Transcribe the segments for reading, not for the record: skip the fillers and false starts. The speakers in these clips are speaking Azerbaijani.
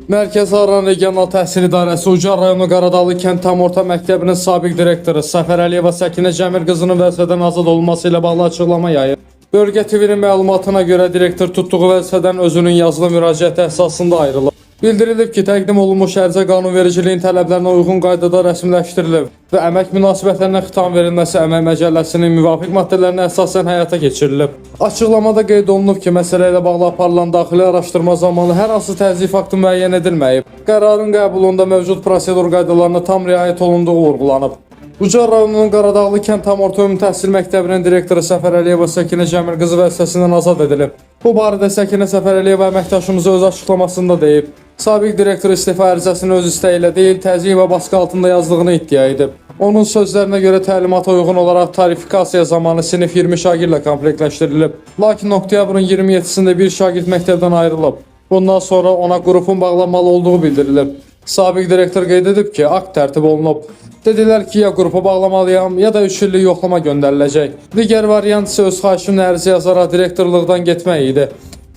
Mərkəzi Aran Regional Təhsil İdarəsi Ucar rayonu Qaradağlı kənd tam orta məktəbinin sabiq direktoru Səfər Əliyeva Səkinə Cəmil qızının vəzifədən azad olunması ilə bağlı açıqlama yayıb. Bölgə TV-nin məlumatına görə direktor tutduğu vəzifədən özünün yazılı müraciəti əsasında ayrılıb. Bildirilib ki, təqdim olunmuş ərizə qanunvericiliyin tələblərinə uyğun qaydada rəsmiləşdirilib və əmək münasibətlərinə xitam verilməsi əmək məcəlləsinin müvafiq maddələrinə əsasən həyata keçirilib. Açıqlamada qeyd olunub ki, məsələ ilə bağlı aparılan daxili araşdırma zamanı hər hansı təzyiq faktı müəyyən edilməyib. Qərarın qəbulunda mövcud prosedur qaydalarına tam riayət olunduğu vurğulanıb. Ucar rayonunun Qaradağlı kənd tam orta ümumi təhsil məktəbinin direktoru Səfər Əliyeva Səkinə Cəmil qızı vəzifəsindən azad edilib. Bu barədə Səkinə Səfər Əliyeva əməkdaşımıza öz açıqlamasında deyib. Sabiq direktor istifa ərizəsini öz istəyi ilə deyil, təzyiq və baskı altında yazdığını iddia edib. Onun sözlərinə görə təlimata uyğun olaraq tarifikasiya zamanı sinif 20 şagirdlə komplektləşdirilib. Lakin oktyabrın 27-sində bir şagird məktəbdən ayrılıb. Bundan sonra ona qrupun bağlanmalı olduğu bildirilib. Sabiq direktor qeyd edib ki, akt tərtib olunub. Dedilər ki, ya qrupa bağlamalıyam, ya da 3 illik yoxlama göndəriləcək. Digər variant isə öz xahişimlə ərizə yazaraq direktorluqdan getmək idi.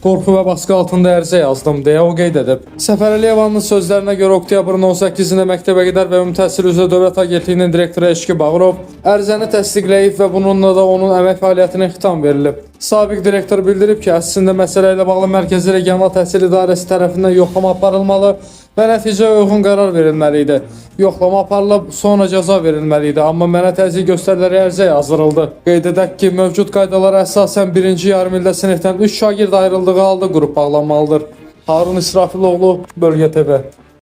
Qorxu və baskı altında ərizə yazdım, deyə o qeyd edib. Səfər Əliyevanın sözlərinə görə oktyabrın 18-də məktəbə qədər və Ümumi Təhsil üzrə Dövlət Agentliyinin direktoru Eşqi Bağırov ərizəni təsdiqləyib və bununla da onun əmək fəaliyyətinə xitam verilib. Sabiq direktor bildirib ki, əslində məsələ ilə bağlı Mərkəzi Regional Təhsil İdarəsi tərəfindən yoxlama aparılmalı və nəticəyə uyğun qərar verilməli idi. Yoxlama aparılıb, sonra cəza verilməli idi, amma mənə təzyiq göstərilərək ərizə yazdırıldı. Qeyd edək ki, mövcud qaydalara əsasən birinci yarım ildə sinifdən 3 şagird ayrıldığı halda qrup bağlanmalıdır. Harun İsrafiloğlu, Bölgə TV.